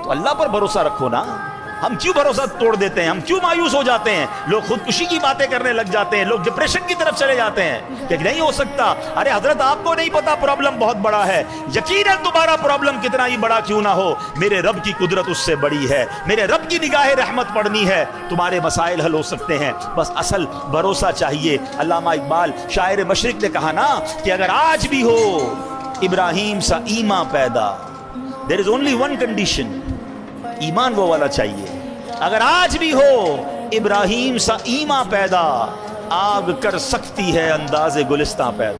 तो अल्लाह पर भरोसा रखो ना। हम क्यों भरोसा तोड़ देते हैं, हम क्यों मायूस हो जाते हैं, लोग खुदकुशी की बातें करने लग जाते हैं, लोग डिप्रेशन की तरफ चले जाते हैं कि नहीं हो सकता। अरे हजरत, आपको नहीं पता प्रॉब्लम बहुत बड़ा है, यकीनन तुम्हारा प्रॉब्लम कितना ही बड़ा क्यों ना हो, मेरे रब की कुदरत उससे बड़ी है, मेरे रब की निगाह रहमत पड़नी है, तुम्हारे मसाइल हल हो सकते हैं, बस असल भरोसा चाहिए। अल्लामा इकबाल शायर मशरिक ने कहा ना कि अगर आज भी हो इब्राहिम सा ईमान पैदा, there is only one condition, ईमान वो वाला चाहिए। अगर आज भी हो इब्राहिम सा ईमान पैदा, आग कर सकती है अंदाज़े गुलिस्तां पैदा।